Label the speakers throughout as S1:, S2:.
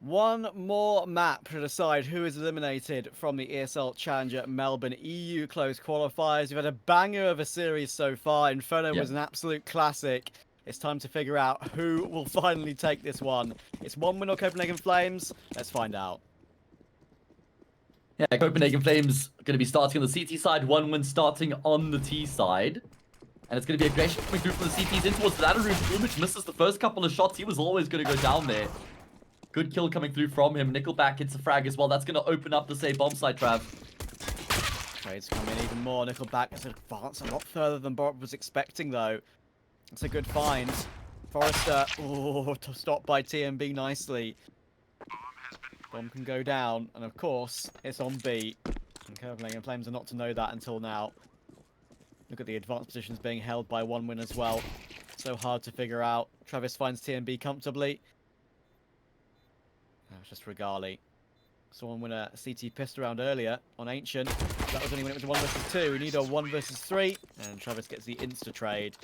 S1: One more map to decide who is eliminated from the ESL Challenger Melbourne EU close qualifiers. We've had a banger of a series so far. Inferno was an absolute classic. It's time to figure out who will finally take this one. It's 1-1 or Copenhagen Flames. Let's find out.
S2: Yeah, Copenhagen Flames going to be starting on the CT side, 1-1 starting on the T side. And it's going to be aggression coming through from the CTs in towards the ladder room. Plumage misses the first couple of shots. He was always going to go down there. Good kill coming through from him. Nickelback hits a frag as well. That's going to open up the safe bomb site, Trav.
S1: Trades come in even more. Nickelback has advanced a lot further than Bob was expecting, though. It's a good find. Forrester, stopped by TMB nicely. Bomb can go down, and of course, it's on B. And Copenhagen Flames are not to know that until now. Look at the advanced positions being held by 1-1 as well. So hard to figure out. Travis finds TMB comfortably. That was just Regali. Saw 1-1 a CT pissed around earlier on Ancient. That was only when it was a 1 versus 2. We need a 1 versus 3. And Travis gets the insta-trade.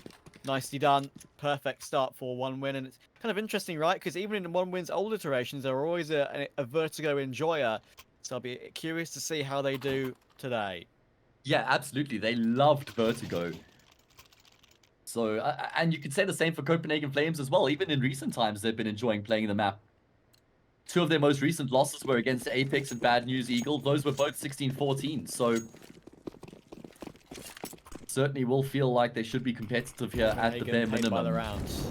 S1: Nicely done. Perfect start for 1-1. And it's kind of interesting, right? Because even in 1-1's old iterations, there were always a Vertigo enjoyer. So I'll be curious to see how they do today.
S2: Yeah, absolutely. They loved Vertigo. So, and you could say the same for Copenhagen Flames as well. Even in recent times, they've been enjoying playing the map. Two of their most recent losses were against Apex and Bad News Eagle. Those were both 16-14. So, certainly will feel like they should be competitive here at the bare minimum.
S1: By the rounds.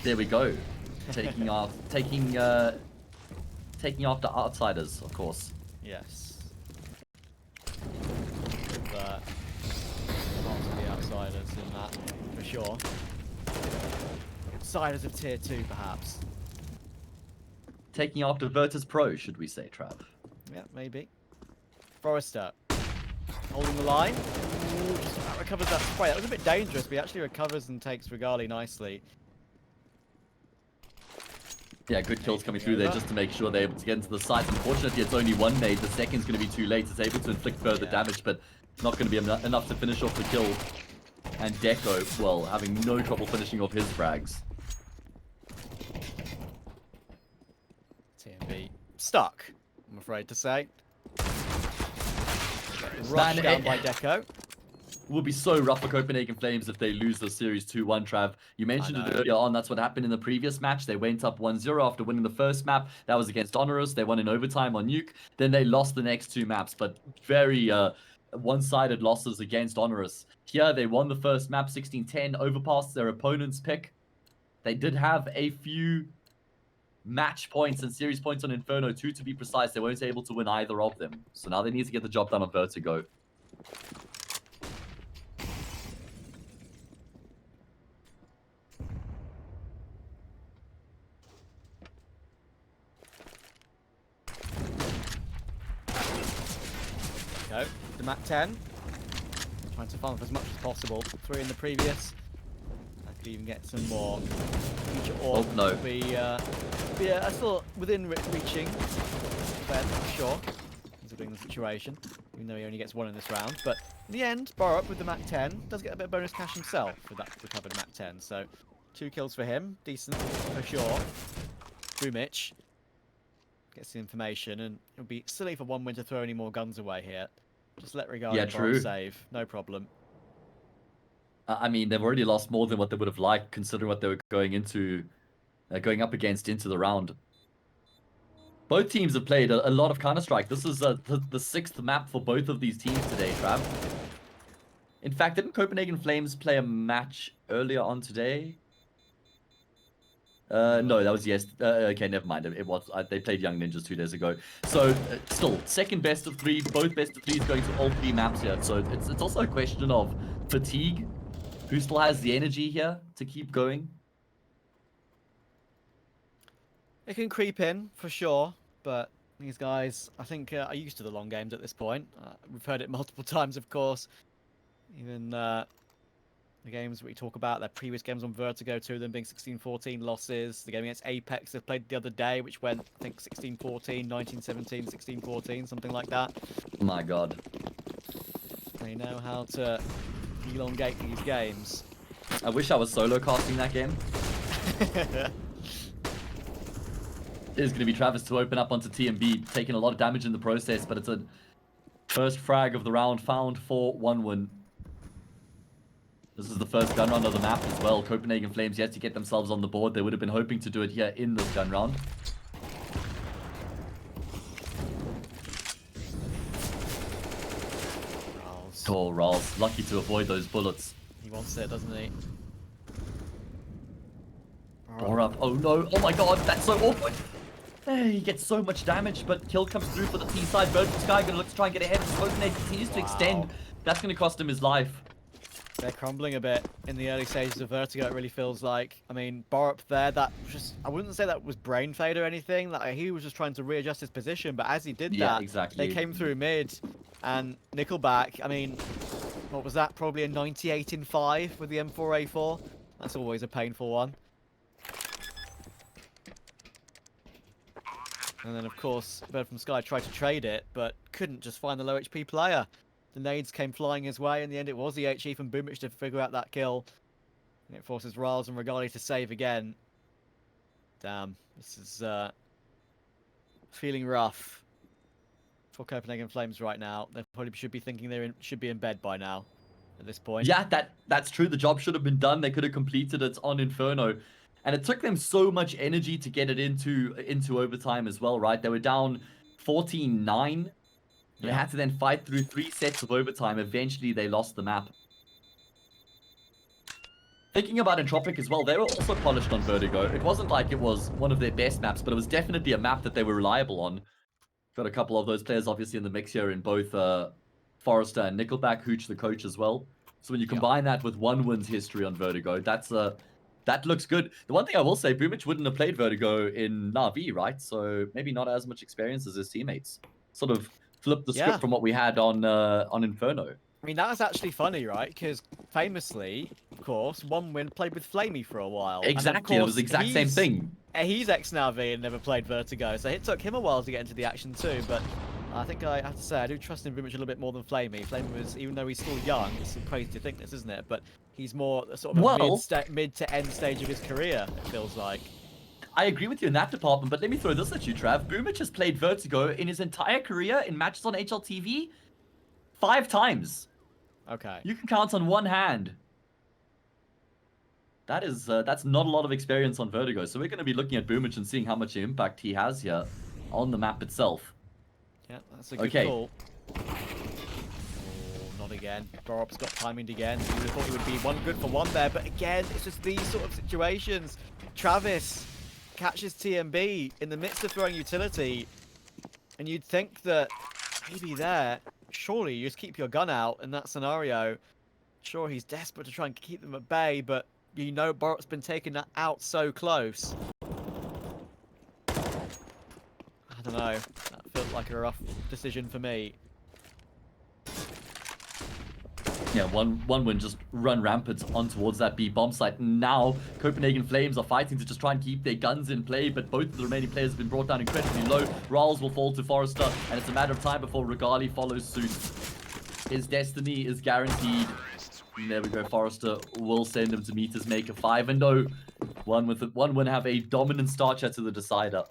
S2: There we go. Taking after outsiders, of course.
S1: Yes. But lots of the outsiders in that, for sure. Outsiders of tier 2, perhaps.
S2: Taking after Virtus Pro, should we say, Trav?
S1: Yeah, maybe. Forrester. Holding the line. Ooh, just about recovers that spray. That was a bit dangerous, but he actually recovers and takes Regali nicely.
S2: Yeah, good kills coming through there just to make sure they're able to get into the site. Unfortunately, it's only one nade. The second's going to be too late. It's able to inflict further damage, but not going to be enough to finish off the kill. And Deco, well, having no trouble finishing off his frags.
S1: TMB stuck, I'm afraid to say. Rushed down by Deco.
S2: Will be so rough for Copenhagen Flames if they lose the series 2-1, Trav. You mentioned it earlier on. That's what happened in the previous match. They went up 1-0 after winning the first map. That was against Honorous. They won in overtime on Nuke. Then they lost the next two maps, but very one-sided losses against Honorous. Here, they won the first map 16-10, overpassed their opponent's pick. They did have a few match points and series points on Inferno 2, to be precise. They weren't able to win either of them. So now they need to get the job done on Vertigo.
S1: Go. The map 10. Trying to farm for as much as possible. 3 in the previous. I could even get some more. Future orb will be still within reaching. Ben, for sure. Considering the situation. Even though he only gets 1 in this round. But in the end, Borup with the map 10 does get a bit of bonus cash himself with that recovered map 10. So 2 kills for him. Decent for sure. Boomich gets the information, and it would be silly for 1-1 to throw any more guns away here. Just let Regali save, no problem.
S2: I mean, they've already lost more than what they would have liked, considering what they were going up against into the round. Both teams have played a lot of Counter-Strike. This is the 6th map for both of these teams today, Trav. In fact, didn't Copenhagen Flames play a match earlier on today? No, that was okay, never mind. It was they played Young Ninjas 2 days ago. So still, second best of 3, both best of 3s going to all 3 maps here. So it's also a question of fatigue. Who still has the energy here to keep going?
S1: It can creep in for sure, but these guys, I think, are used to the long games at this point. We've heard it multiple times, of course. Even the games we talk about, their previous games on Vertigo, 2 of them being 16-14 losses. The game against Apex they played the other day, which went, I think, 16-14, 19-17, 16-14, something like that.
S2: Oh my god.
S1: They know how to elongate these games.
S2: I wish I was solo casting that game. is going to be Travis to open up onto TMB, taking a lot of damage in the process, but it's a first frag of the round found for OneWin. This is the first gun round of the map as well. Copenhagen Flames yet to get themselves on the board. They would have been hoping to do it here in this gun round. Oh, Ralls. Lucky to avoid those bullets.
S1: He wants it, doesn't he?
S2: Or up. Oh no. Oh my god, that's so awkward. He gets so much damage, but kill comes through for the T side. Vertigo Sky gonna look to try and get ahead. Copenhagen continues to extend. That's gonna cost him his life.
S1: They're crumbling a bit in the early stages of Vertigo, it really feels like. I mean, Borup there, that just, I wouldn't say that was brain fade or anything. Like, he was just trying to readjust his position, but as he did that,
S2: exactly.
S1: They came through mid, and Nickelback, I mean, what was that? Probably a 98 in 5 with the M4A4. That's always a painful one. And then, of course, Bird from Sky tried to trade it, but couldn't just find the low HP player. The nades came flying his way. In the end, it was the HE from Boomich to figure out that kill. And it forces Riles and Regali to save again. Damn, this is feeling rough for Copenhagen Flames right now. They probably should be thinking should be in bed by now at this point.
S2: Yeah, that's true. The job should have been done. They could have completed it on Inferno. And it took them so much energy to get it into overtime as well, right? They were down 14-9. They had to then fight through 3 sets of overtime. Eventually, they lost the map. Thinking about Entropic as well, they were also polished on Vertigo. It wasn't like it was one of their best maps, but it was definitely a map that they were reliable on. Got a couple of those players obviously in the mix here in both Forrester and Nickelback, Hooch the coach as well. So when you combine that with OneWin's history on Vertigo, that looks good. The one thing I will say, Boomich wouldn't have played Vertigo in Na'Vi, right? So maybe not as much experience as his teammates. Sort of flip the script from what we had on Inferno.
S1: I mean, that was actually funny, right? Because famously, of course, OneWin played with Flamey for a while.
S2: Exactly, it was the exact same thing.
S1: He's ex-Navi and never played Vertigo, so it took him a while to get into the action too. But I think I have to say, I do trust him very much a little bit more than Flamey. Flamey was, even though he's still young, it's crazy to think this, isn't it? But he's more sort of a mid to end stage of his career, it feels like.
S2: I agree with you in that department, but let me throw this at you, Trav. Boomich has played Vertigo in his entire career in matches on HLTV 5 times.
S1: Okay.
S2: You can count on one hand. That's not a lot of experience on Vertigo, so we're going to be looking at Boomich and seeing how much impact he has here on the map itself.
S1: Yeah, that's a good call. Oh, not again. Borup's got timing again. You would have thought he would be one good for one there, but again, it's just these sort of situations. Travis catches TMB in the midst of throwing utility, and you'd think that maybe there, surely you just keep your gun out in that scenario. Sure, he's desperate to try and keep them at bay, but you know Borup's been taken out so close. I don't know. That felt like a rough decision for me.
S2: Yeah, OneWin just run rampant on towards that B bomb site. Now, Copenhagen Flames are fighting to just try and keep their guns in play, but both of the remaining players have been brought down incredibly low. Riles will fall to Forrester, and it's a matter of time before Regali follows suit. His destiny is guaranteed. And there we go, Forrester will send him to meet his maker 5. And no, OneWin have a dominant start here to the decider.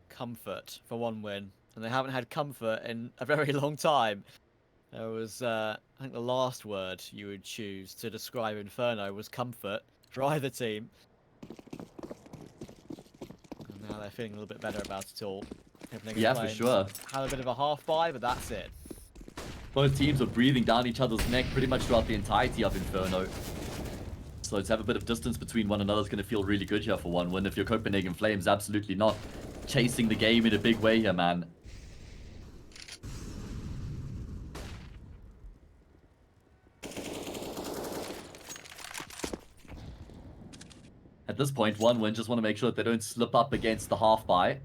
S1: Comfort for OneWin, and they haven't had comfort in a very long time. There was, I think the last word you would choose to describe Inferno was comfort for either team. And now they're feeling a little bit better about it all.
S2: Yeah, for sure.
S1: Had a bit of a half buy, but that's it.
S2: Both teams are breathing down each other's neck pretty much throughout the entirety of Inferno. So to have a bit of distance between one another is going to feel really good here for OneWin. If you're Copenhagen Flames, absolutely not. Chasing the game in a big way here, man. At this point, OneWin just want to make sure that they don't slip up against the half buy.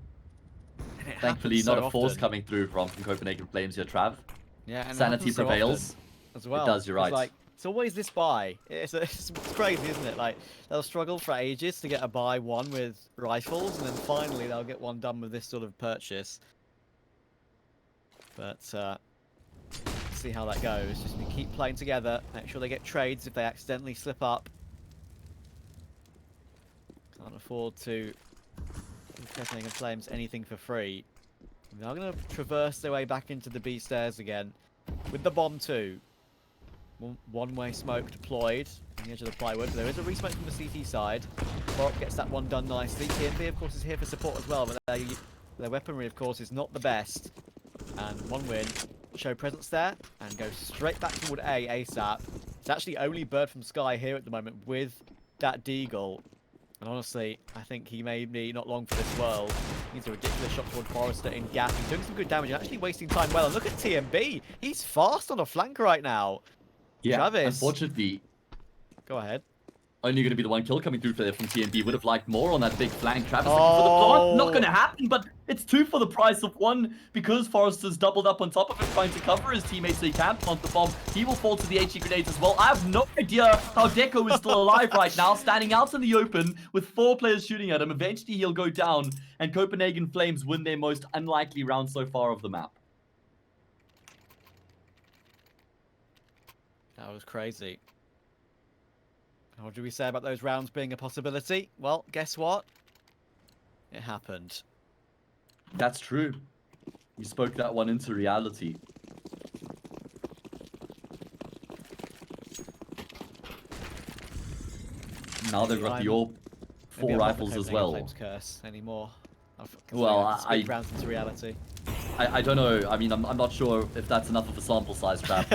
S2: Thankfully, not a force coming through from Copenhagen Flames here, Trav.
S1: Yeah, and
S2: sanity prevails.
S1: As well.
S2: It does, you're right.
S1: Like, it's always this buy. It's crazy, isn't it? Like, they'll struggle for ages to get a buy one with rifles, and then finally they'll get one done with this sort of purchase. But see how that goes. Just keep playing together. Make sure they get trades if they accidentally slip up. afford to give Copenhagen Flames anything for free. They're going to traverse their way back into the B stairs again with the bomb too. One-way smoke deployed on the edge of the plywood. There is a resmoke from the CT side. Borop gets that one done nicely. TNB, of course, is here for support as well, but their weaponry, of course, is not the best. And one win, show presence there, and go straight back toward A ASAP. It's actually only Bird from Sky here at the moment with that Deagle. And honestly, I think he may be not long for this world. He needs a ridiculous shot toward Forrester in gap. He's doing some good damage and actually wasting time well. And look at TNB. He's fast on a flank right now.
S2: Yeah,
S1: Travis.
S2: Unfortunately,
S1: go ahead.
S2: Only going to be the one kill coming through there from TNB. Would have liked more on that big flank. Travis looking for the plant. Not going to happen, but it's 2 for the price of 1 because Forrester's doubled up on top of it, trying to cover his teammates so he can't plant the bomb. He will fall to the HE grenades as well. I have no idea how Deco is still alive right now, standing out in the open with 4 players shooting at him. Eventually, he'll go down, and Copenhagen Flames win their most unlikely round so far of the map.
S1: That was crazy. What do we say about those rounds being a possibility? Well, guess what? It happened.
S2: That's true. You spoke that one into reality. Now they've got the all 4 rifles as well.
S1: Flames curse anymore.
S2: Well,
S1: I rounds into reality.
S2: I don't know. I mean, I'm not sure if that's enough of a sample size, Trap.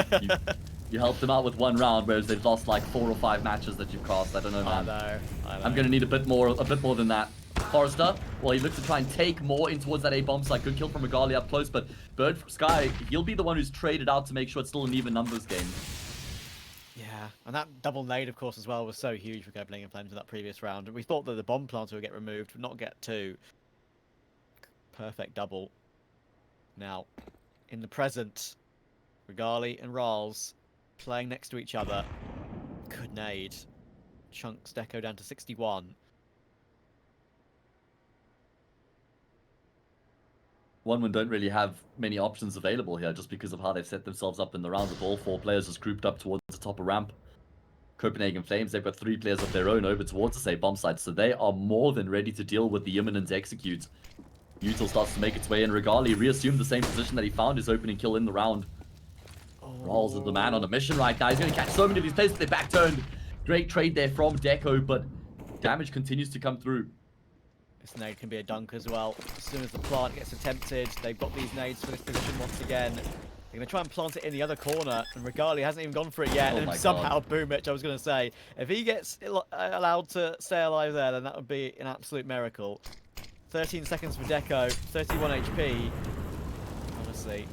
S2: You helped them out with 1 round, whereas they've lost like 4 or 5 matches that you've cast. I don't know, man.
S1: I know.
S2: I'm gonna need a bit more than that. Forrester, well, he looks to try and take more in towards that A bomb site. Good kill from Regali up close, but Bird from Sky, he'll be the one who's traded out to make sure it's still an even numbers game.
S1: Yeah, and that double nade, of course, as well, was so huge for Copenhagen Flames in that previous round. We thought that the bomb planter would get removed, but not get 2. Perfect double. Now, in the present, Regali and Rals playing next to each other. Good nade. Chunks Deco down to 61.
S2: OneWin don't really have many options available here just because of how they've set themselves up in the round with all 4 players just grouped up towards the top of ramp. Copenhagen Flames, they've got 3 players of their own over towards the same bomb site, so they are more than ready to deal with the imminent execute. Util starts to make its way in. Regali reassumed the same position that he found his opening kill in the round. Rolls is the man on a mission right now. He's going to catch so many of these players, but they're back turned. Great trade there from Deco, but damage continues to come through.
S1: This nade can be a dunk as well. As soon as the plant gets attempted, they've got these nades for this position once again. They're going to try and plant it in the other corner, and Regali hasn't even gone for it yet. And somehow, Boomich, I was going to say, if he gets allowed to stay alive there, then that would be an absolute miracle. 13 seconds for Deco, 31 HP. Honestly.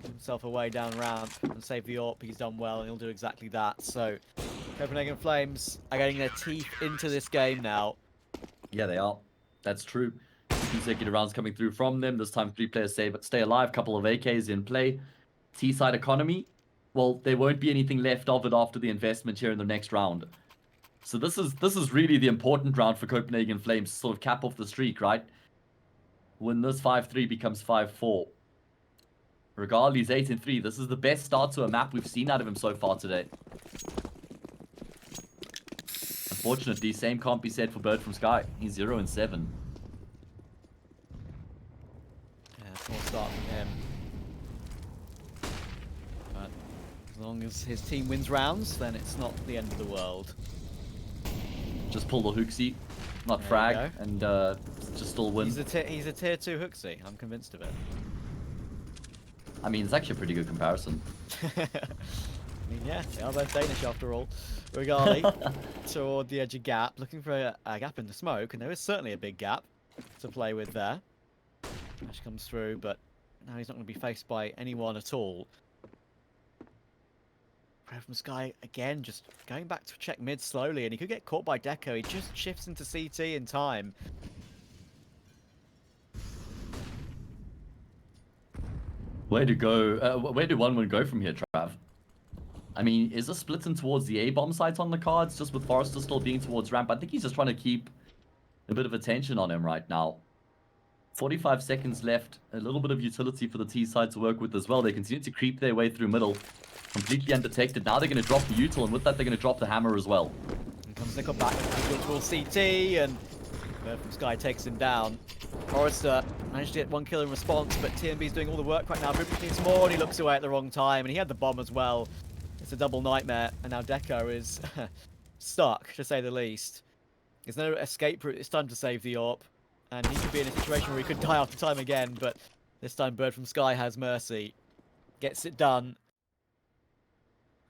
S1: Himself away down ramp and save the AWP. He's done well, and he'll do exactly that. So, Copenhagen Flames are getting their teeth into this game now.
S2: Yeah, they are. That's true. 2 consecutive rounds coming through from them. This time 3 players stay alive. Couple of AKs in play. T-side economy. Well, there won't be anything left of it after the investment here in the next round. So this is really the important round for Copenhagen Flames to sort of cap off the streak, right? When this 5-3 becomes 5-4. Regali's 8-3. This is the best start to a map we've seen out of him so far today. Unfortunately, same can't be said for Bird from Sky. He's 0-7.
S1: Yeah, poor start from him. But as long as his team wins rounds, then it's not the end of the world.
S2: Just pull the hooksy, not frag, and just still win.
S1: He's a tier 2 hooksy. I'm convinced of it.
S2: I mean, it's actually a pretty good comparison.
S1: I mean, yeah, they are both Danish after all. Regali toward the edge of gap, looking for a gap in the smoke, and there is certainly a big gap to play with there. Flash comes through, but now he's not going to be faced by anyone at all. Red from Sky again, just going back to check mid slowly, and he could get caught by Deco. He just shifts into CT in time.
S2: Where to go? Where do OneWin go from here, Trav? I mean, is a split in towards the A bomb site on the cards, just with Forrester still being towards ramp? I think he's just trying to keep a bit of attention on him right now. 45 seconds left. A little bit of utility for the T side to work with as well. They continue to creep their way through middle, completely undetected. Now they're going to drop the util, and with that they're going to drop the hammer as well.
S1: Comes Nickel back towards CT, and Bird from Sky takes him down. Forrester managed to get 1 kill in response, but TNB's doing all the work right now. Rupert needs more, and he looks away at the wrong time, and he had the bomb as well. It's a double nightmare, and now Deco is stuck, to say the least. There's no escape route. It's time to save the AWP, and he could be in a situation where he could die after time again, but this time Bird from Sky has mercy. Gets it done.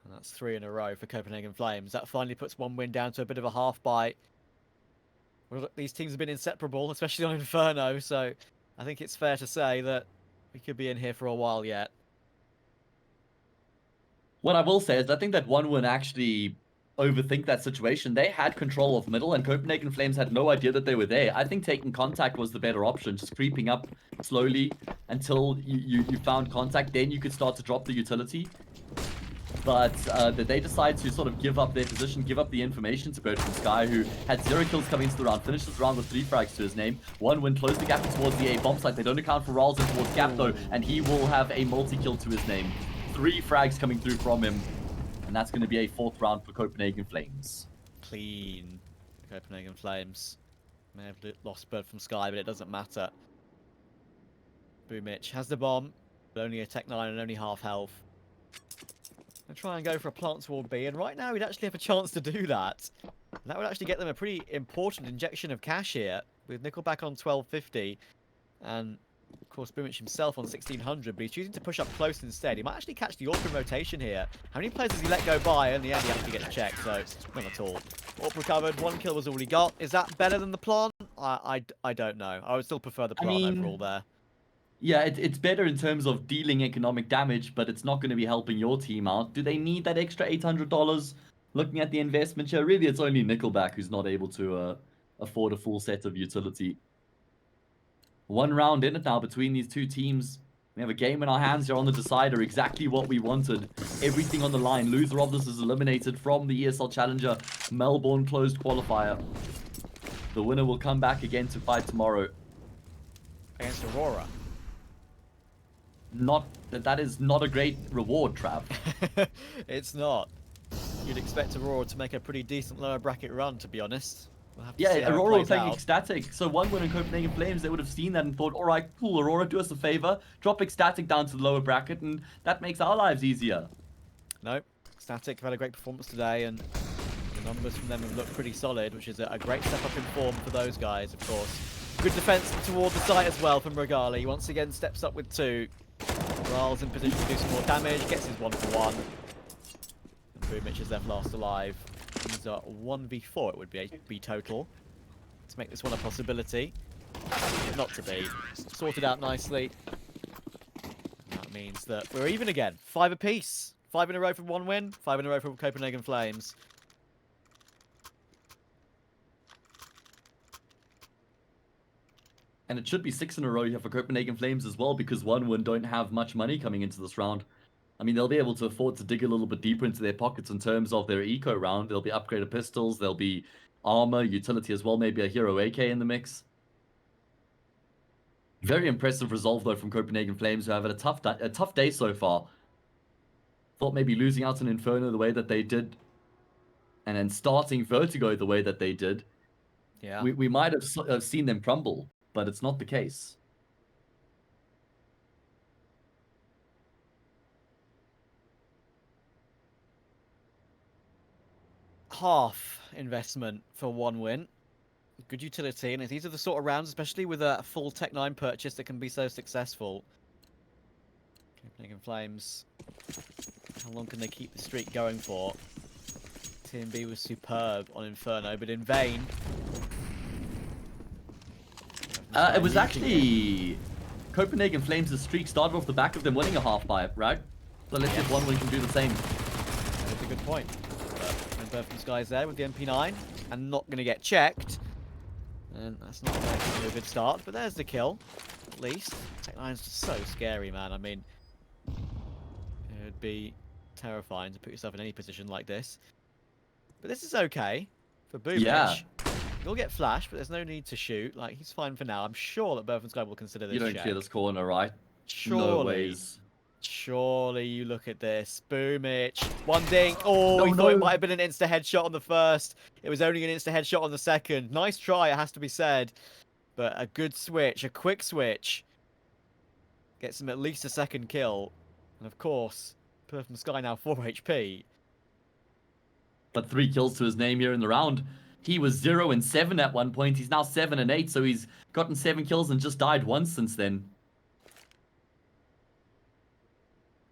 S1: And that's 3 in a row for Copenhagen Flames. That finally puts 1 win down to a bit of a half bite. Well, these teams have been inseparable, especially on Inferno, so I think it's fair to say that we could be in here for a while yet.
S2: What I will say is I think that 1-1 actually overthink that situation. They had control of middle, and Copenhagen Flames had no idea that they were there. I think taking contact was the better option, just creeping up slowly until you found contact. Then you could start to drop the utility. But they decide to sort of give up their position, give up the information to Bird from Sky, who had 0 kills coming into the round, finished this round with 3 frags to his name. 1-1 closed the gap towards the A bomb site. They don't account for Ralls in towards gap though, and he will have a multi-kill to his name. 3 frags coming through from him, and that's going to be a 4th round for Copenhagen Flames.
S1: Clean. Copenhagen Flames may have lost Bird from Sky, but it doesn't matter. Boomich has the bomb, but only a Tech 9 and only half health. And try and go for a plant toward B, and right now we'd actually have a chance to do that. And that would actually get them a pretty important injection of cash here, with Nickelback on 1250, and of course Boomich himself on 1600, but he's choosing to push up close instead. He might actually catch the AWP in rotation here. How many players does he let go by? In the end he actually gets checked, so not at all. AWP recovered, 1 kill was all he got. Is that better than the plant? I don't know. I would still prefer the plant overall there.
S2: Yeah, it's better in terms of dealing economic damage, but it's not going to be helping your team out. Do they need that extra $800? Looking at the investment here, really it's only Nickelback who's not able to afford a full set of utility. 1 round in it now between these two teams. We have a game in our hands here on the decider, exactly what we wanted. Everything on the line. Loser of this is eliminated from the ESL Challenger Melbourne closed qualifier. The winner will come back again to fight tomorrow.
S1: Against Aurora.
S2: That is not a great reward, Trav.
S1: It's not. You'd expect Aurora to make a pretty decent lower bracket run, to be honest. We'll have to see how
S2: Aurora
S1: it
S2: were playing
S1: out.
S2: Ecstatic, so 1-1 in Copenhagen Flames, they would have seen that and thought, alright, cool, Aurora, do us a favor, drop Ecstatic down to the lower bracket, and that makes our lives easier.
S1: No, Ecstatic have had a great performance today, and the numbers from them have looked pretty solid, which is a great step up in form for those guys, of course. Good defense toward the site as well from Regali. Once again steps up with 2. Ral's in position to do some more damage, gets his 1-for-1. And Boomich is left last alive. These are 1v4, it would be total, to make this one a possibility. Not to be. Sorted out nicely. And that means that we're even again. 5 apiece. 5 in a row for 1 win, 5 in a row for Copenhagen Flames.
S2: And it should be 6 in a row here for Copenhagen Flames as well, because 1-1 don't have much money coming into this round. I mean, they'll be able to afford to dig a little bit deeper into their pockets in terms of their eco round. There'll be upgraded pistols, there'll be armor, utility as well, maybe a hero AK in the mix. Very impressive resolve, though, from Copenhagen Flames, who have had a tough day so far. Thought maybe losing out on Inferno the way that they did, and then starting Vertigo the way that they did,
S1: Yeah.
S2: we might have seen them crumble, but it's not the case.
S1: Half investment for 1 win. Good utility, and these are the sort of rounds, especially with a full Tech 9 purchase, that can be so successful. Copenhagen Flames. How long can they keep the streak going for? TNB was superb on Inferno, but in vain.
S2: It was actually Copenhagen Flames' streak started off the back of them winning a half pipe, right? So let's see if 1-1 can do the same.
S1: That's a good point. But Bird from Sky's there with the MP9 and not going to get checked. And that's not going to give you a good start, but there's the kill, at least. Tech 9's just so scary, man. I mean, it would be terrifying to put yourself in any position like this. But this is okay for Boomich.
S2: Yeah.
S1: He'll get flash, but there's no need to shoot. Like, he's fine for now. I'm sure that Bird from Sky will consider this.
S2: You don't clear this corner, right?
S1: Surely.
S2: No ways.
S1: Surely you look at this. Boomich. One ding. Oh,
S2: No,
S1: he thought it
S2: no.
S1: might have been an insta headshot on the first. It was only an insta headshot on the second. Nice try, it has to be said. But a good switch, a quick switch. Gets him at least a second kill. And of course, Perfect Sky now 4 HP.
S2: But 3 kills to his name here in the round. He was 0 and 7 at one point. He's now 7 and 8, so he's gotten 7 kills and just died once since then.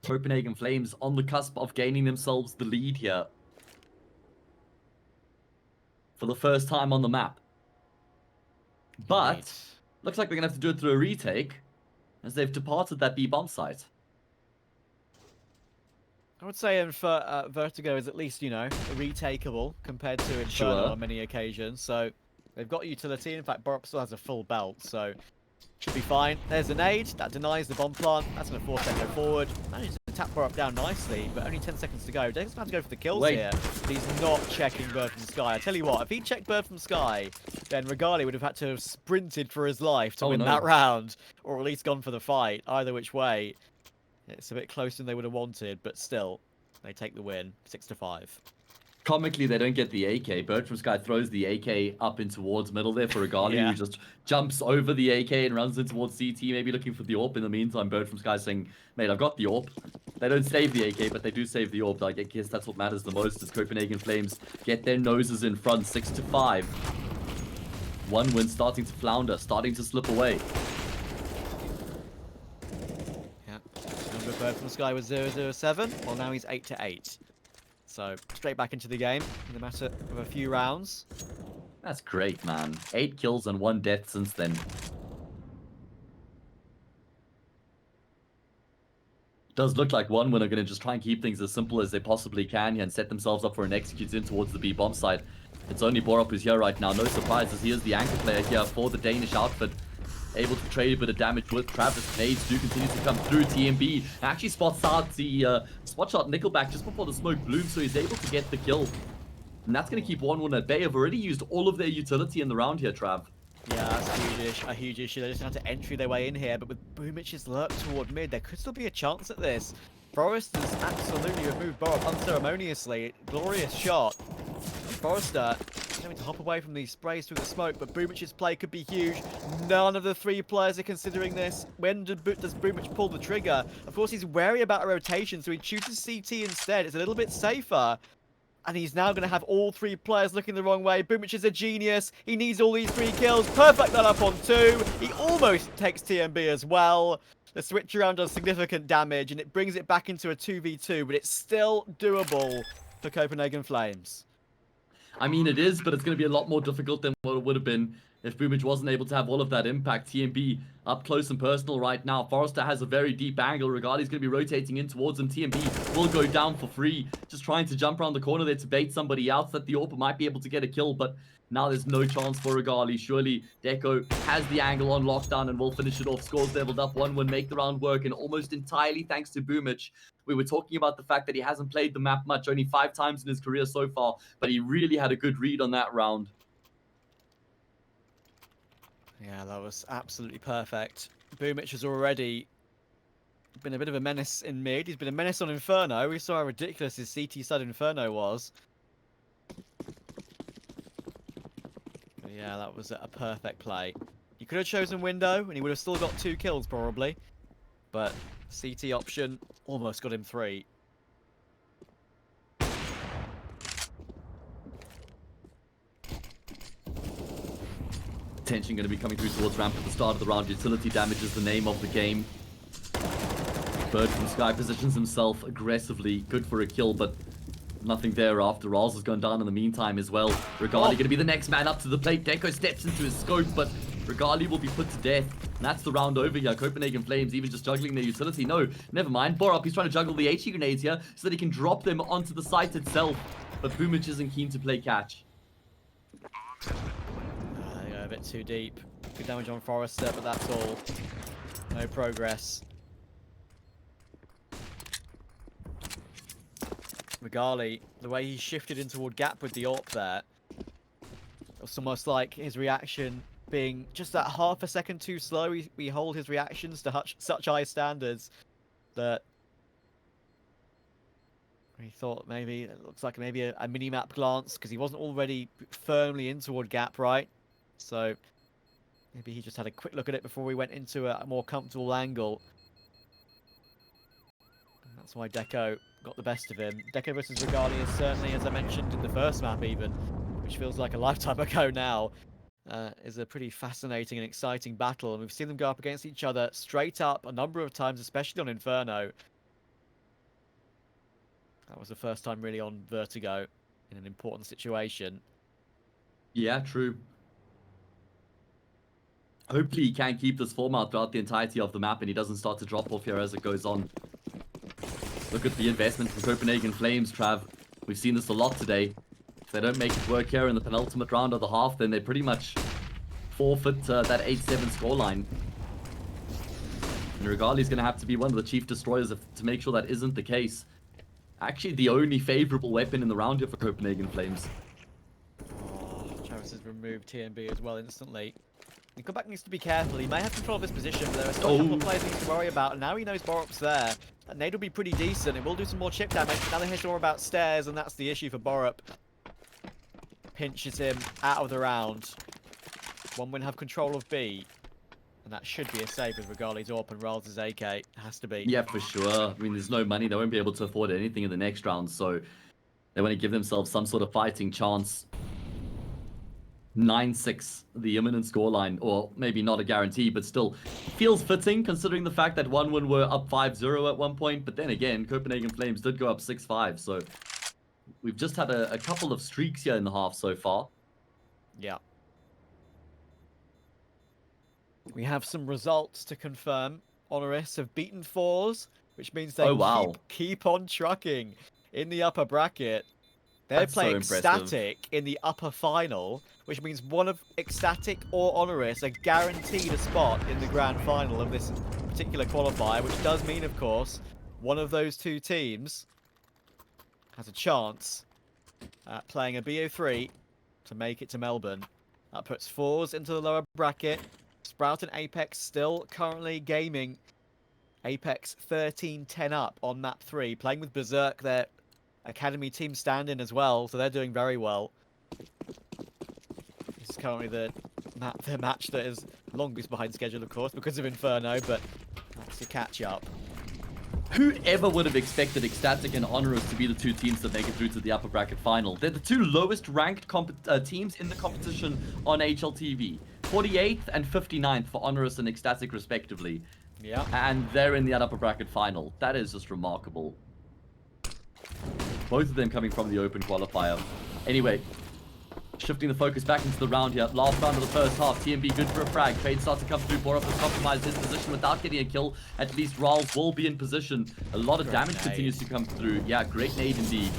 S2: Copenhagen Flames on the cusp of gaining themselves the lead here. For the first time on the map. But looks like they're going to have to do it through a retake, as they've departed that B bomb site.
S1: I would say Vertigo is at least, you know, retakeable compared to Inferno on many occasions. So they've got utility. In fact, Borup still has a full belt, so should be fine. There's a nade. That denies the bomb plant. That's going to force Echo forward. Manages to tap Borup down nicely, but only 10 seconds to go. Deko's about to go for the kills here. But he's not checking Bird from Sky. I tell you what, if he checked Bird from Sky, then Regali would have had to have sprinted for his life to win that round, or at least gone for the fight. Either which way. It's a bit closer than they would have wanted, but still, they take the win, 6-5.
S2: Comically, they don't get the AK. Bird from Sky throws the AK up in towards middle there for Regali, who just jumps over the AK and runs in towards CT, maybe looking for the AWP. In the meantime, Bird from Sky saying, mate, I've got the AWP. They don't save the AK, but they do save the AWP. I guess that's what matters the most as Copenhagen Flames get their noses in front, 6-5. One win starting to flounder, starting to slip away.
S1: Bird from Sky was 0-0-7. Well, now he's 8-8. So straight back into the game in a matter of a few rounds.
S2: That's great, man. 8 kills and 1 death since then. Does look like OneWin are going to just try and keep things as simple as they possibly can here and set themselves up for an execute in towards the B bomb site. It's only Borup who's here right now. No surprises. He is the anchor player here for the Danish outfit. Able to trade a bit of damage with Travis. Nades do continue to come through. TMB actually spots out the spot shot Nickelback just before the smoke blooms, so he's able to get the kill. And that's going to keep OneWin at bay. Have already used all of their utility in the round here, Trav.
S1: Yeah, that's a huge issue. They just have to entry their way in here, but with Boomich's lurk toward mid, there could still be a chance at this. Forrest has absolutely removed Borup unceremoniously. Glorious shot. Forrester having to hop away from these sprays through the smoke, but Boomich's play could be huge. None of the 3 players are considering this. When does Boomich pull the trigger? Of course, he's wary about a rotation, so he chooses CT instead. It's a little bit safer. And he's now going to have all 3 players looking the wrong way. Boomich is a genius. He needs all these 3 kills. Perfect that up on 2. He almost takes TMB as well. The switch around does significant damage, and it brings it back into a 2v2, but it's still doable for Copenhagen Flames.
S2: I mean, it is, but it's going to be a lot more difficult than what it would have been if Boomich wasn't able to have all of that impact. TMB up close and personal right now. Forrester has a very deep angle. Regali's going to be rotating in towards him. TMB will go down for free. Just trying to jump around the corner there to bait somebody else that the AWP might be able to get a kill, but now there's no chance for Regali. Surely Deko has the angle on lockdown and will finish it off. Scores leveled up. OneWin make the round work, and almost entirely thanks to Boomich. We were talking about the fact that he hasn't played the map much, only 5 times in his career so far, but he really had a good read on that round.
S1: Yeah, that was absolutely perfect. Boomich has already been a bit of a menace in mid. He's been a menace on Inferno. We saw how ridiculous his CT side Inferno was. But yeah, that was a perfect play. He could have chosen window, and he would have still got 2 kills probably. But CT option almost got him 3.
S2: Tension going to be coming through towards ramp at the start of the round. Utility damage is the name of the game. Bird from Sky positions himself aggressively. Good for a kill, but nothing there after. Raz has gone down in the meantime as well. Regali going to be the next man up to the plate. Deko steps into his scope, but Regali will be put to death. And that's the round over here. Copenhagen Flames even just juggling their utility. No, never mind. Borup, he's trying to juggle the HE grenades here so that he can drop them onto the site itself. But Boomich isn't keen to play catch.
S1: They go a bit too deep. Good damage on Forrester, but that's all. No progress. Regali, the way he shifted in toward gap with the AWP there, it was almost like his reaction being just that half a second too slow. We hold his reactions to such high standards that He thought maybe, it looks like maybe a mini-map glance, because he wasn't already firmly in toward gap, right? So maybe he just had a quick look at it before we went into a more comfortable angle. And that's why Deco got the best of him. Deco versus Regali is certainly, as I mentioned in the first map even, which feels like a lifetime ago now, is a pretty fascinating and exciting battle. And we've seen them go up against each other straight up a number of times, especially on Inferno. That was the first time really on Vertigo in an important situation.
S2: Yeah, true. Hopefully he can keep this form out throughout the entirety of the map and he doesn't start to drop off here as it goes on. Look at the investment from Copenhagen Flames, Trav. We've seen this a lot today. If they don't make it work here in the penultimate round of the half, then they pretty much forfeit that 8-7 scoreline. And Regali's going to have to be one of the chief destroyers to make sure that isn't the case. Actually, the only favorable weapon in the round here for Copenhagen Flames.
S1: Oh, Travis has removed TNB as well instantly. Quebec needs to be careful. He may have control of his position, but there are still a couple of players he needs to worry about. And now he knows Borup's there. That nade will be pretty decent. It will do some more chip damage. Now they have to worry about stairs, and that's the issue for Borup. Pinches him out of the round. One will have control of B. And that should be a save with Regali's AWP and Ral's AK. It has to be.
S2: Yeah, for sure. I mean, there's no money. They won't be able to afford anything in the next round, so they want to give themselves some sort of fighting chance. 9-6, the imminent scoreline, or maybe not a guarantee, but still feels fitting considering the fact that 1-1 were up 5-0 at one point, but then again, Copenhagen Flames did go up 6-5, so we've just had a couple of streaks here in the half so far.
S1: Yeah. We have some results to confirm. Honoris have beaten Fours, which means they keep on trucking in the upper bracket. They're playing Ecstatic in the upper final, which means one of Ecstatic or Honoris are guaranteed a spot in the grand final of this particular qualifier, which does mean, of course, one of those two teams has a chance at playing a BO3 to make it to Melbourne. That puts Fours into the lower bracket. Sprout and Apex still currently gaming. Apex 13-10 up on map 3, playing with Berserk, their Academy team stand-in as well, so they're doing very well. This is currently the match that is longest behind schedule, of course, because of Inferno, but that's the catch-up.
S2: Whoever would have expected Ecstatic and Honoris to be the two teams that make it through to the upper bracket final? They're the two lowest ranked teams in the competition on HLTV. 48th and 59th for Honoris and Ecstatic respectively.
S1: Yeah.
S2: And they're in the upper bracket final. That is just remarkable. Both of them coming from the open qualifier. Anyway, shifting the focus back into the round here. Last round of the first half. TMB good for a frag. Trade starts to come through. Borup has compromised his position without getting a kill. At least Rals will be in position. A lot of damage continues to come through. Yeah, great nade indeed.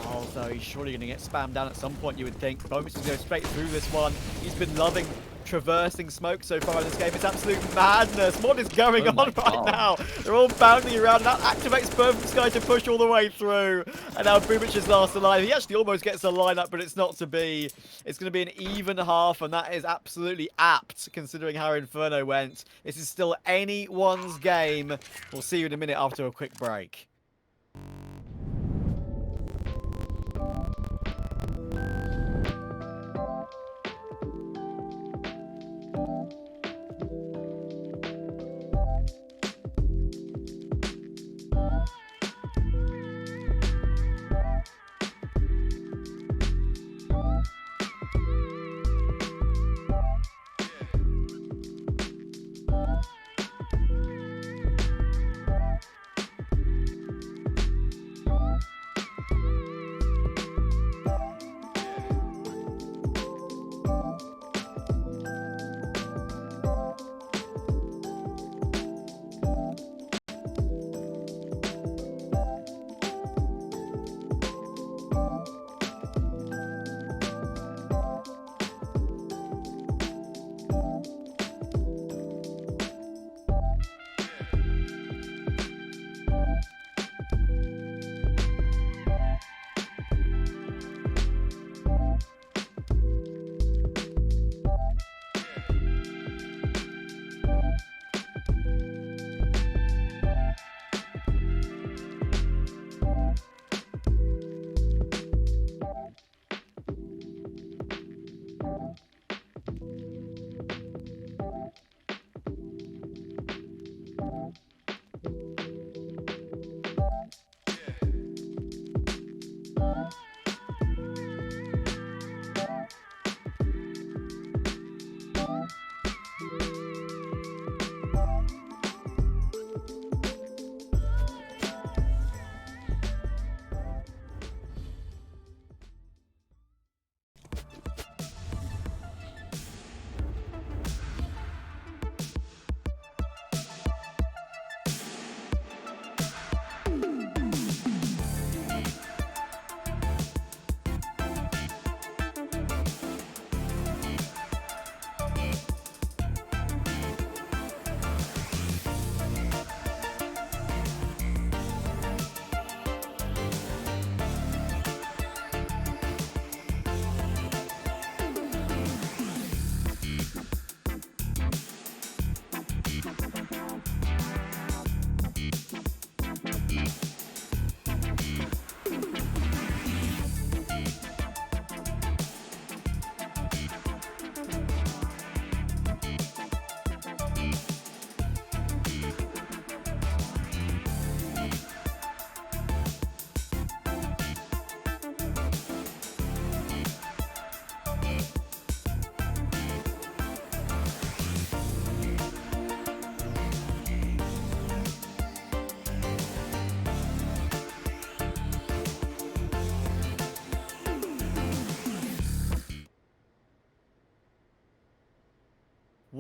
S1: Also, he's surely going to get spammed down at some point, you would think. Bomus is going to go straight through this one. He's been loving traversing smoke so far in this game. It's absolute madness. What is going on right now? They're all bounding around. That activates Perfect Sky to push all the way through. And now Bubich is last alive. He actually almost gets a lineup, but it's not to be. It's going to be an even half, and that is absolutely apt considering how Inferno went. This is still anyone's game. We'll see you in a minute after a quick break.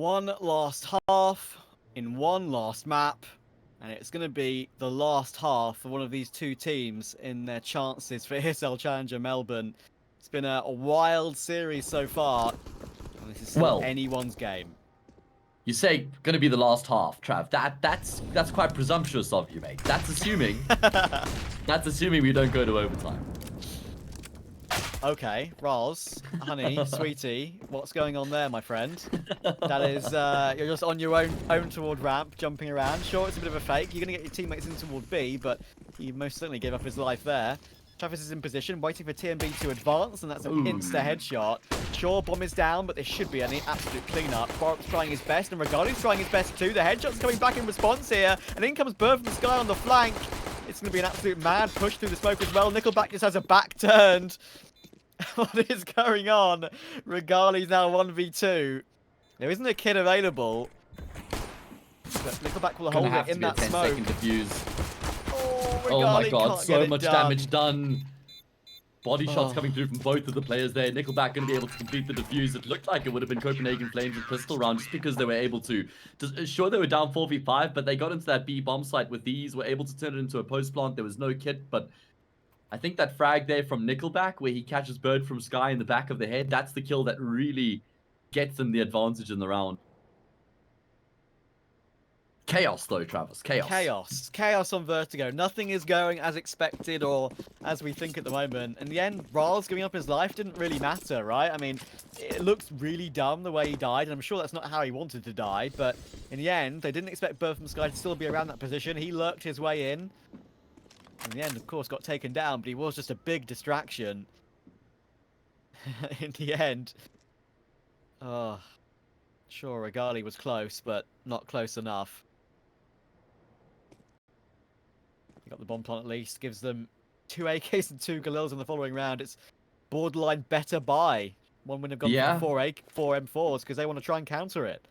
S1: One last half in one last map, and it's going to be the last half for one of these two teams in their chances for ESL Challenger Melbourne. It's been a wild series so far, and this is still anyone's game.
S2: You say going to be the last half, Trav. That's quite presumptuous of you, mate. That's assuming we don't go to overtime.
S1: Okay, Roz, honey, sweetie, what's going on there, my friend? That is, you're just on your own toward ramp, jumping around. Sure, it's a bit of a fake. You're going to get your teammates in toward B, but he most certainly gave up his life there. Travis is in position, waiting for TMB to advance, and that's an insta-headshot. Sure, bomb is down, but there should be an absolute cleanup. Borup's trying his best, and Regali's trying his best too. The headshot's coming back in response here, and in comes Bird from the sky on the flank. It's going to be an absolute mad push through the smoke as well. Nickelback just has a back turned. What is going on? Regali's now 1v2. There isn't a kid available. But Nickelback will hold it in that smoke.
S2: Oh my god, so much damage done. Body shots coming through from both of the players there. Nickelback going to be able to complete the defuse. It looked like it would have been Copenhagen Flames and pistol round just because they were able to. Sure, they were down 4v5, but they got into that B bomb site with these, were able to turn it into a post plant. There was no kit, but I think that frag there from Nickelback, where he catches Bird from Sky in the back of the head, that's the kill that really gets them the advantage in the round. Chaos, though, Travis. Chaos.
S1: Chaos on Vertigo. Nothing is going as expected or as we think at the moment. In the end, Ral's giving up his life didn't really matter, right? I mean, it looks really dumb the way he died, and I'm sure that's not how he wanted to die, but in the end, they didn't expect Bird from Sky to still be around that position. He lurked his way in. In the end, of course, got taken down, but he was just a big distraction. In the end. Oh. Sure, Regali was close, but not close enough. He got the bomb plant at least. Gives them 2 AKs and 2 Galils in the following round. It's borderline better buy. One would have gone for 4 M4s because they want to try and counter it.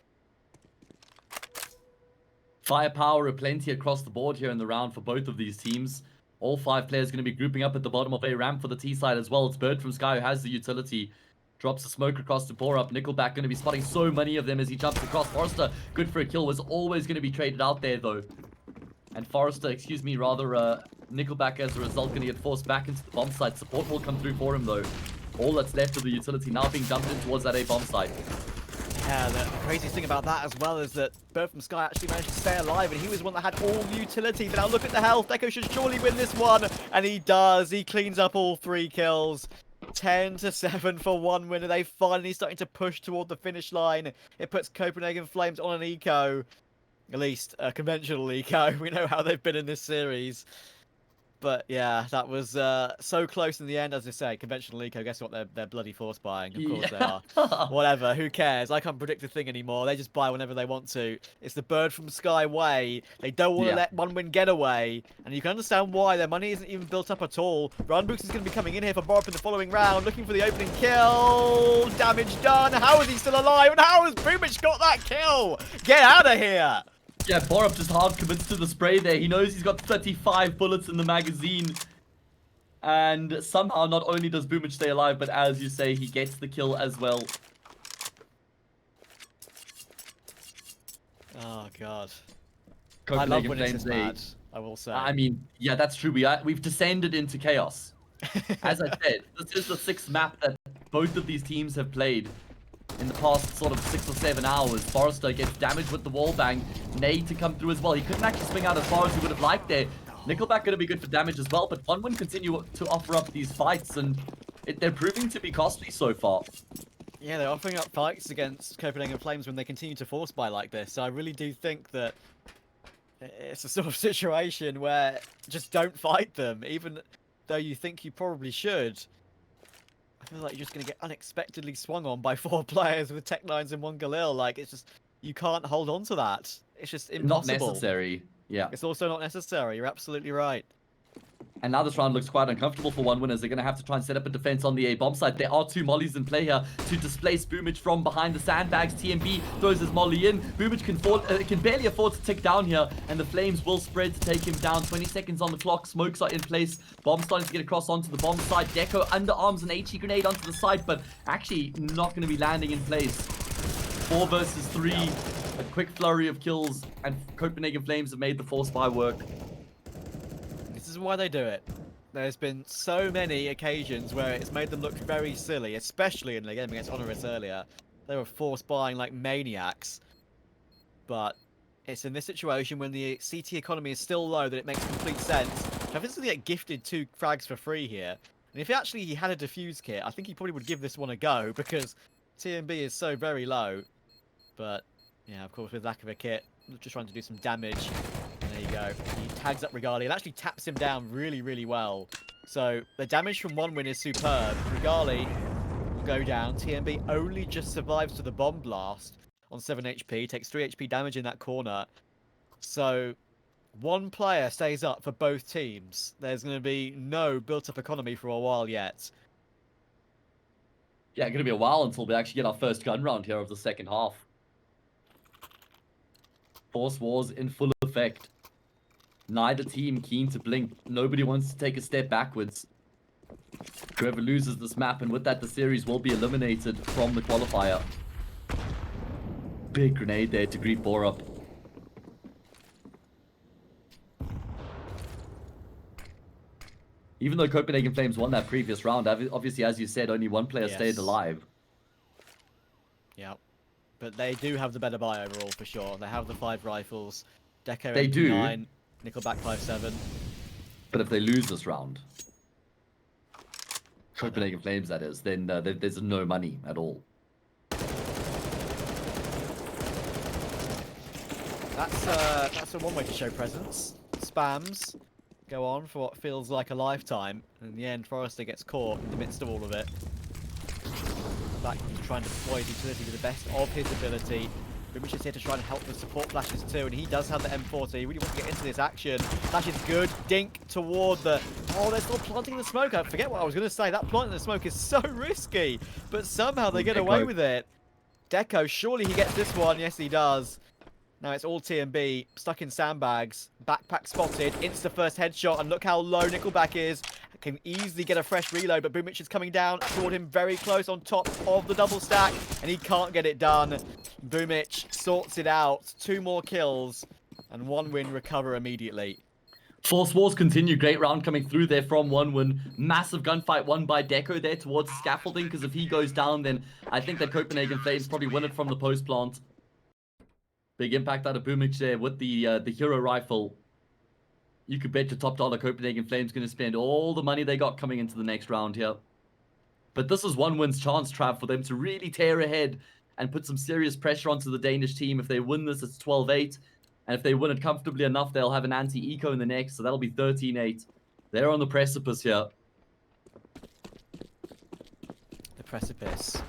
S2: Firepower aplenty across the board here in the round for both of these teams. All 5 players going to be grouping up at the bottom of a ramp for the T side as well. It's Bird from Sky who has the utility. Drops the smoke across to Borup. Nickelback going to be spotting so many of them as he jumps across. Forrester, good for a kill, was always going to be traded out there though. And Forrester, Nickelback as a result going to get forced back into the bomb site. Support will come through for him though. All that's left of the utility now being dumped in towards that A bomb site.
S1: Yeah, the craziest thing about that as well is that Bird from Sky actually managed to stay alive, and he was one that had all utility. But now look at the health. Deco should surely win this one, and he does. He cleans up all 3 kills. 10-7 for one winner. They finally starting to push toward the finish line. It puts Copenhagen Flames on an eco, at least a conventional eco. We know how they've been in this series. But yeah, that was so close in the end. As I say, conventional eco, guess what? They're bloody force buying. Of course they are. Whatever, who cares? I can't predict a thing anymore. They just buy whenever they want to. It's the Bird from Sky way. They don't want to let one win get away. And you can understand why. Their money isn't even built up at all. Runbooks is going to be coming in here for Borup in the following round, looking for the opening kill. Damage done. How is he still alive? And how has Boomich got that kill? Get out of here!
S2: Yeah, Borup just hard commits to the spray there. He knows he's got 35 bullets in the magazine. And somehow not only does Boomich stay alive, but as you say, he gets the kill as well.
S1: Oh, God.
S2: I
S1: love when it's this bad, I will say.
S2: I mean, yeah, that's true. We've descended into chaos. As I said, this is the 6th map that both of these teams have played in the past sort of 6 or 7 hours. Forrester gets damaged with the wall bang. Nade to come through as well. He couldn't actually swing out as far as he would have liked there. Nickelback going to be good for damage as well, but one will continue to offer up these fights, and they're proving to be costly so far.
S1: Yeah, they're offering up fights against Copenhagen Flames when they continue to force buy like this. So I really do think that it's a sort of situation where just don't fight them, even though you think you probably should. I feel like you're just going to get unexpectedly swung on by 4 players with Tech 9s and 1 Galil. Like, it's just, you can't hold on to that. It's just impossible.
S2: Not necessary. Yeah.
S1: It's also not necessary. You're absolutely right.
S2: And now this round looks quite uncomfortable for one winners. They're going to have to try and set up a defense on the A bomb site. There are 2 mollies in play here to displace Boomich from behind the sandbags. TMB throws his molly in. Boomich can barely afford to tick down here, and the flames will spread to take him down. 20 seconds on the clock. Smokes are in place. Bomb starting to get across onto the bomb site. Deco underarms an HE grenade onto the site, but actually not going to be landing in place. 4 versus 3. A quick flurry of kills, and Copenhagen Flames have made the force fire work.
S1: This is why they do it. There's been so many occasions where it's made them look very silly, especially in the game against Honoris earlier. They were force buying like maniacs. But it's in this situation when the CT economy is still low that it makes complete sense. Travis is going to get gifted 2 frags for free here. And if he had a defuse kit, I think he probably would give this one a go because TMB is so very low. But yeah, of course, with lack of a kit, just trying to do some damage. And there you go. He tags up Regali and actually taps him down really, really well. So the damage from 1 win is superb. Regali will go down. TMB only just survives to the bomb blast on 7 HP, takes 3 HP damage in that corner. So 1 player stays up for both teams. There's going to be no built-up economy for a while yet.
S2: Yeah, going to be a while until we actually get our first gun round here of the second half. Force wars in full effect. Neither team keen to blink. Nobody wants to take a step backwards. Whoever loses this map, and with that the series will be eliminated from the qualifier. Big grenade there to greet Borup. Even though Copenhagen Flames won that previous round, obviously, as you said, only 1 player stayed alive.
S1: Yeah, but they do have the better buy overall for sure. They have the 5 rifles, Deco
S2: they
S1: MP9, Nickelback 5.7.
S2: But if they lose this round, Copenhagen Flames that is, then there's no money at all.
S1: That's a one way to show presence. Spams go on for what feels like a lifetime, and in the end, Forrester gets caught in the midst of all of it. Back to try and deploy his utility to the best of his ability. Boomich is here to try and help the support flashes too, and he does have the M4, so he really wants to get into this action. Flash is good. Dink toward the... Oh, they're still planting the smoke. I forget what I was going to say. That planting the smoke is so risky, but somehow they get away with it. Deco, surely he gets this one. Yes, he does. Now it's all TMB, stuck in sandbags, backpack spotted, insta first headshot, and look how low Nickelback is. Can easily get a fresh reload, but Boomich is coming down toward him very close on top of the double stack, and he can't get it done. Boomich sorts it out, 2 more kills, and 1 win recover immediately.
S2: Force wars continue. Great round coming through there from 1 win. Massive gunfight won by Deco there towards the scaffolding, because if he goes down, then I think that Copenhagen Flames probably win it from the post plant. Big impact out of Boomich there with the hero rifle. You could bet your top dollar Copenhagen Flames going to spend all the money they got coming into the next round here. But this is 1 win's chance, Trav, for them to really tear ahead and put some serious pressure onto the Danish team. If they win this, it's 12-8. And if they win it comfortably enough, they'll have an anti-eco in the next, so that'll be 13-8. They're on the precipice here.
S1: The precipice.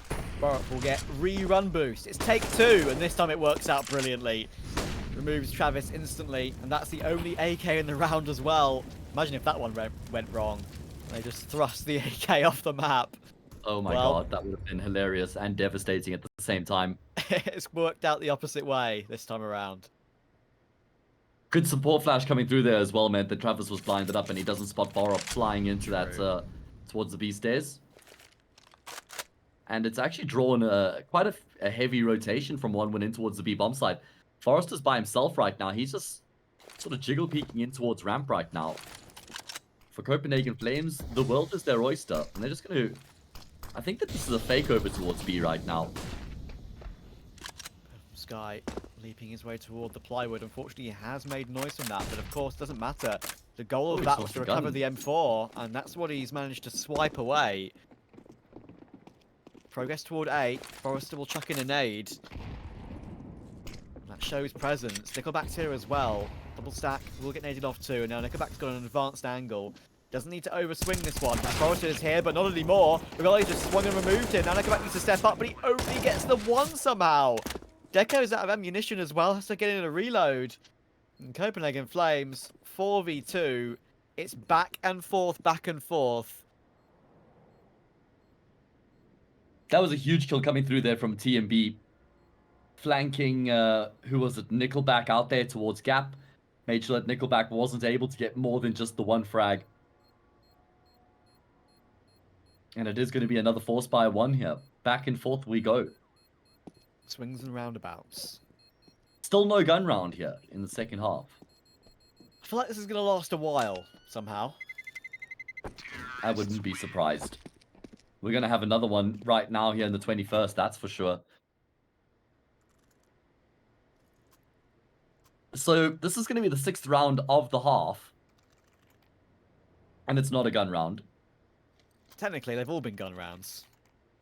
S1: Borup will get rerun boost. It's take 2, and this time it works out brilliantly. Removes Travis instantly, and that's the only AK in the round as well. Imagine if that one went wrong. They just thrust the AK off the map.
S2: Oh my god, that would have been hilarious and devastating at the same time.
S1: It's worked out the opposite way this time around.
S2: Good support flash coming through there as well meant that Travis was blinded up and he doesn't spot Borup flying into that towards the B stairs. And it's actually drawn quite a heavy rotation from 1 win in towards the B bomb side. Forrester's by himself right now. He's just sort of jiggle peeking in towards ramp right now. For Copenhagen Flames, the world is their oyster. And they're just going to... I think that this is a fake over towards B right now.
S1: Sky leaping his way toward the plywood. Unfortunately, he has made noise from that, but of course, doesn't matter. The goal of that was to recover the M4, and that's what he's managed to swipe away. Progress toward A. Forrester will chuck in a nade. That shows presence. Nickelback's here as well. Double stack will get naded off too, and now Nickelback's got an advanced angle. Doesn't need to overswing this one. Forrester is here, but not anymore. Regali just swung and removed him. Now Nickelback needs to step up, but he only gets the 1 somehow. Deco's out of ammunition as well, has to get in a reload. And Copenhagen Flames, 4v2. It's back and forth, back and forth.
S2: That was a huge kill coming through there from TMB. Flanking, who was it? Nickelback out there towards Gap. Made sure that Nickelback wasn't able to get more than just the 1 frag. And it is going to be another force by 1 here. Back and forth we go.
S1: Swings and roundabouts.
S2: Still no gun round here in the second half.
S1: I feel like this is going to last a while, somehow.
S2: I wouldn't be surprised. We're going to have another one right now here in the 21st, that's for sure. So this is going to be the 6th round of the half. And it's not a gun round.
S1: Technically, they've all been gun rounds.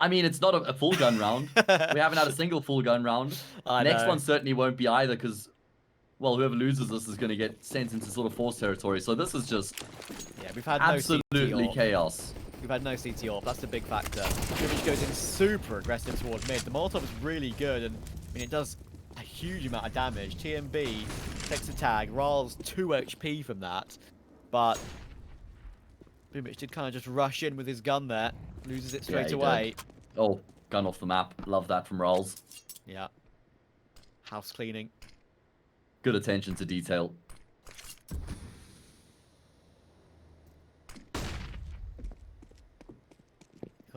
S2: I mean, it's not a full gun round. We haven't had a single full gun round. Next one certainly won't be either because, well, whoever loses this is going to get sent into sort of forced territory. So this is just
S1: we've had
S2: absolutely
S1: no
S2: chaos.
S1: We've had no CT off. That's the big factor. Trivish goes in super aggressive towards mid. The Molotov is really good, and I mean, it does a huge amount of damage. TMB takes a tag. Ral's 2 HP from that, but Boomich did kind of just rush in with his gun there. Loses it straight away.
S2: Did. Oh, gun off the map. Love that from Rolls.
S1: Yeah. House cleaning.
S2: Good attention to detail.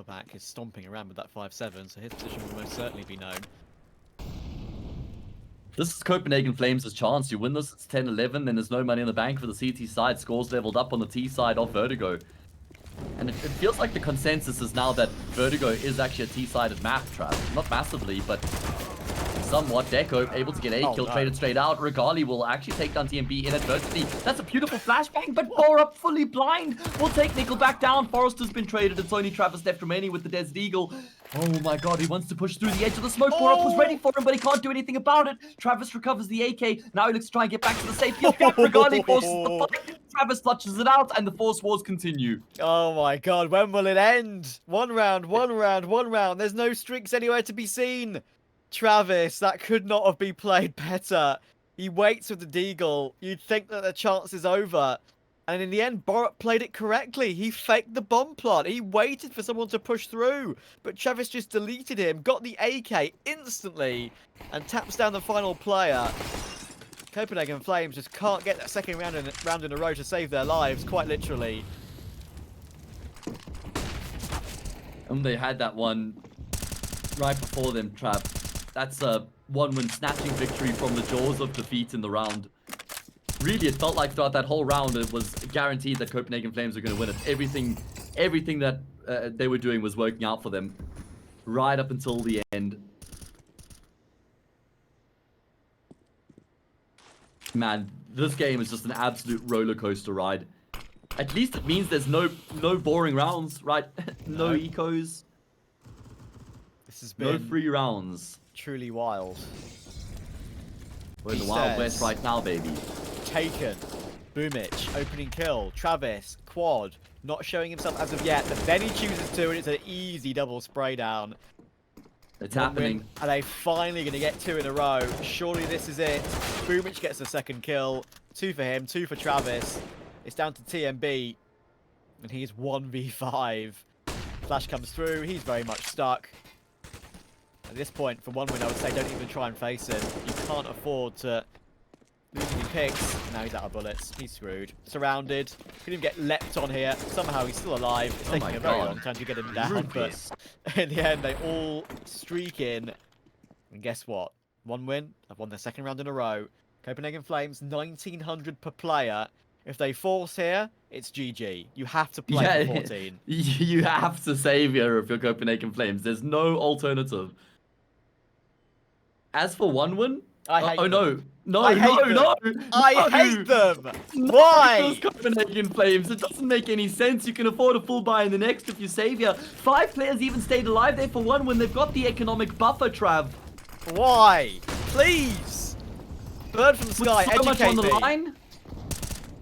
S1: Back is stomping around with that 5-7, so his position will most certainly be known.
S2: This is Copenhagen Flames' chance. You win this, it's 10-11, then there's no money in the bank for the CT side. Scores leveled up on the T side of Vertigo. And it feels like the consensus is now that Vertigo is actually a T-sided map, Trav. Not massively, but somewhat. Deco able to get a kill, traded straight out. Regali will actually take down TMB inadvertently. That's a beautiful flashbang, but Power Up fully blind will take Nickel back down. Forrester's been traded. It's only Travis left remaining with the Desert Eagle. Oh my god, he wants to push through the edge of the smoke. Power Up was ready for him, but he can't do anything about it. Travis recovers the AK. Now he looks to try and get back to the safety of camp. Regali forces the fight. Travis clutches it out, and the Force Wars continue.
S1: Oh my god, when will it end? One round, one round, one round. There's no streaks anywhere to be seen. Travis, that could not have been played better. He waits with the Deagle. You'd think that the chance is over. And in the end, Borup played it correctly. He faked the bomb plot. He waited for someone to push through. But Travis just deleted him, got the AK instantly, and taps down the final player. Copenhagen Flames just can't get that second round in a row to save their lives, quite literally.
S2: And they had that one right before them, Trav. That's a one-win snatching victory from the jaws of defeat in the round. Really, it felt like throughout that whole round, it was guaranteed that Copenhagen Flames were going to win it. Everything that they were doing was working out for them right up until the end. Man, this game is just an absolute roller coaster ride. At least it means there's no boring rounds, right? No ecos.
S1: This has been
S2: no free rounds.
S1: Truly wild.
S2: We're in the Wild West right now, baby.
S1: Taken. Boomich, opening kill. Travis, quad, not showing himself as of yet, but then he chooses to, and it's an easy double spray down.
S2: It's happening.
S1: Are they finally going to get 2 in a row? Surely this is it. Boomich gets the second kill. 2 for him, 2 for Travis. It's down to TMB, and he's 1v5. Flash comes through. He's very much stuck. At this point, for one win, I would say don't even try and face him. You can't afford to lose any picks. Now he's out of bullets. He's screwed. Surrounded. Couldn't even get leapt on here. Somehow he's still alive. It's taking a very long time to get him down, but in the end, they all streak in. And guess what? One win. I've won their second round in a row. Copenhagen Flames, 1,900 per player. If they force here, it's GG. You have to play for 14.
S2: You have to save here if you're Copenhagen Flames. There's no alternative. As for one win,
S1: I hate them.
S2: No.
S1: I hate them. Why?
S2: Copenhagen Flames. It doesn't make any sense. You can afford a full buy in the next if you save here. 5 players even stayed alive there for one win. They've got the economic buffer, Trav.
S1: Why? Please. Bird from the sky,
S2: With so much on the line.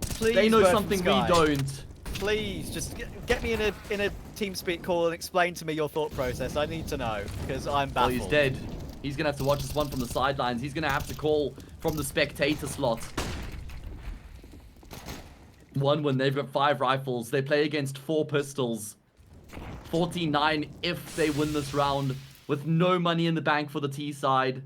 S1: Please,
S2: they know something we don't.
S1: Please, just get me in a TeamSpeak call and explain to me your thought process. I need to know, because I'm baffled.
S2: Well, he's dead. He's going to have to watch this one from the sidelines. He's going to have to call from the spectator slot. One win. They've got 5 rifles. They play against 4 pistols. 49 if they win this round, with no money in the bank for the T side.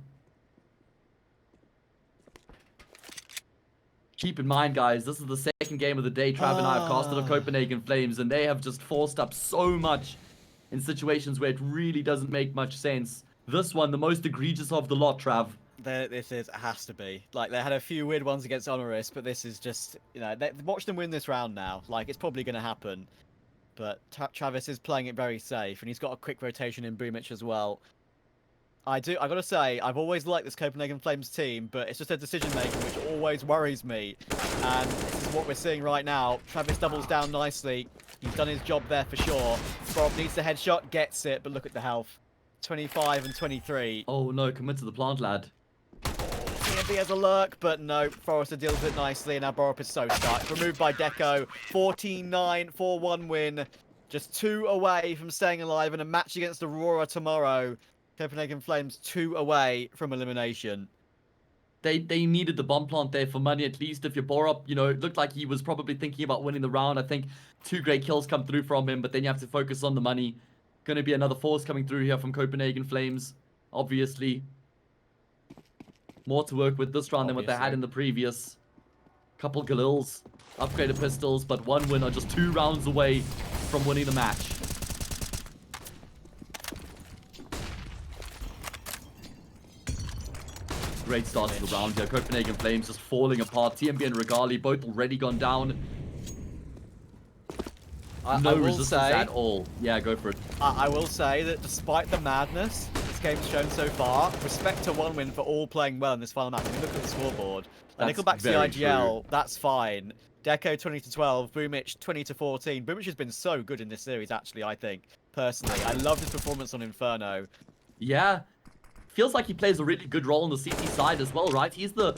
S2: Keep in mind, guys, this is the second game of the day. Trav and I have casted on Copenhagen Flames, and they have just forced up so much in situations where it really doesn't make much sense. This one, the most egregious of the lot, Trav.
S1: Has to be. Like, they had a few weird ones against Honoris, but this is just, watch them win this round now. Like, it's probably going to happen. But Travis is playing it very safe, and he's got a quick rotation in Boomich as well. I gotta say, I've always liked this Copenhagen Flames team, but it's just their decision making which always worries me. And this is what we're seeing right now. Travis doubles down nicely. He's done his job there for sure. Bob needs the headshot, gets it, but look at the health. 25 and 23.
S2: Oh no, commit to the plant, lad.
S1: TMB has a lurk, but no, Forrester deals with it nicely, and now Borup is so stuck. Removed by Deco. 14-9, 4-1 win. Just 2 away from staying alive in a match against Aurora tomorrow. Copenhagen Flames 2 away from elimination.
S2: They needed the bomb plant there for money, at least. If you're Borup, it looked like he was probably thinking about winning the round. I think 2 great kills come through from him, but then you have to focus on the money. Going to be another force coming through here from Copenhagen Flames, obviously. More to work with this round than what they had in the previous. Couple Galils, upgraded pistols, but 1 win are just 2 rounds away from winning the match. Great start to the round here. Copenhagen Flames just falling apart. TMB and Regali both already gone down. No resistance at all. Yeah, go for it.
S1: I will say that despite the madness this game's shown so far, respect to 1 win for all playing well in this final match. I mean, look at the scoreboard. Nickelback's the IGL, that's fine. Deco 20-12, Boomich 20-14. Boomich has been so good in this series, actually, I think, personally. I love his performance on Inferno.
S2: Yeah. Feels like he plays a really good role on the CT side as well, right? He's the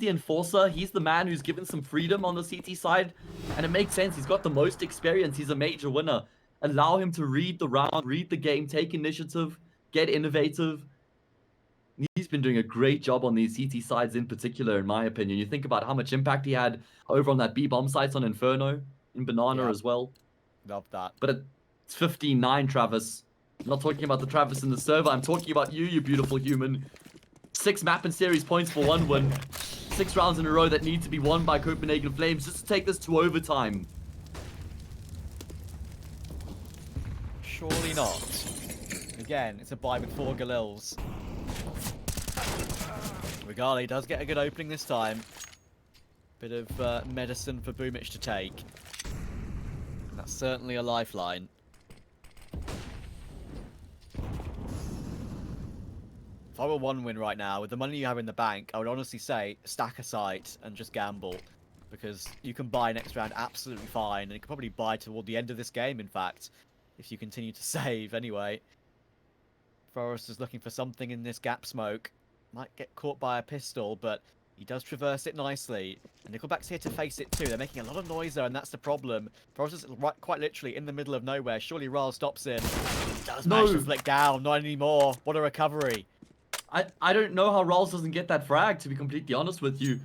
S2: enforcer. He's the man who's given some freedom on the CT side. And it makes sense. He's got the most experience. He's a major winner. Allow him to read the round, read the game, take initiative, get innovative. He's been doing a great job on these CT sides in particular, in my opinion. You think about how much impact he had over on that B bomb sites on Inferno, in Banana as well.
S1: Love that.
S2: But it's 15-9, Travis. I'm not talking about the Travis in the server. I'm talking about you, you beautiful human. 6 map and series points for 1 win. 6 rounds in a row that need to be won by Copenhagen Flames just to take this to overtime.
S1: Surely not. Again, it's a bye with 4 Galils. Regali does get a good opening this time. Bit of medicine for Boomich to take. And that's certainly a lifeline. If I were 1 win right now, with the money you have in the bank, I would honestly say stack a site and just gamble. Because you can buy next round absolutely fine, and you can probably buy toward the end of this game, in fact, if you continue to save anyway. Forrest is looking for something in this gap smoke. Might get caught by a pistol, but he does traverse it nicely. And Nickelback's here to face it too. They're making a lot of noise there, and that's the problem. Forrest is quite literally in the middle of nowhere. Surely Ral stops in. He does manage to flick down. Not anymore. What a recovery.
S2: I don't know how Rawls doesn't get that frag, to be completely honest with you.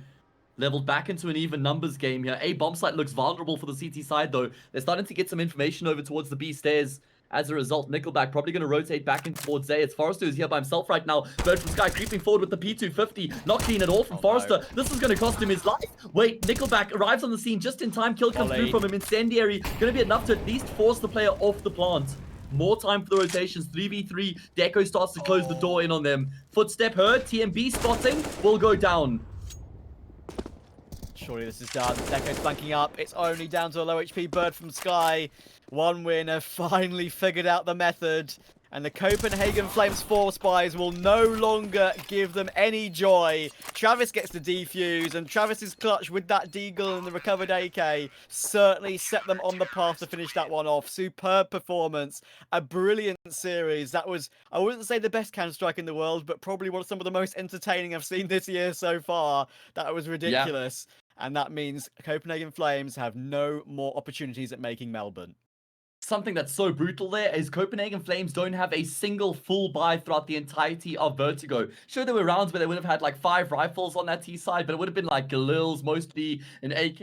S2: Leveled back into an even numbers game here. A bomb site looks vulnerable for the CT side, though. They're starting to get some information over towards the B stairs. As a result, Nickelback probably going to rotate back in towards A. It's Forrester who's here by himself right now. Bird from Sky creeping forward with the P250. Not clean at all from Forrester. No. This is going to cost him his life. Wait, Nickelback arrives on the scene just in time. Kill comes through from him. Incendiary. Going to be enough to at least force the player off the plant. More time for the rotations. 3v3. Deco starts to close the door in on them. Footstep heard. TMB spotting. Will go down.
S1: Surely this is done. Deco's flanking up. It's only down to a low HP Bird from Sky. 1 win have finally figured out the method. And the Copenhagen Flames Force Spies will no longer give them any joy. Travis gets the defuse, and Travis's clutch with that deagle and the recovered AK certainly set them on the path to finish that one off. Superb performance. A brilliant series. That was, I wouldn't say the best Counter-Strike in the world, but probably one of some of the most entertaining I've seen this year so far. That was ridiculous. Yeah. And that means Copenhagen Flames have no more opportunities at making Melbourne.
S2: Something that's so brutal there is Copenhagen Flames don't have a single full buy throughout the entirety of Vertigo. Sure, there were rounds where they would have had like 5 rifles on that T side, but it would have been like Galils, mostly an AK.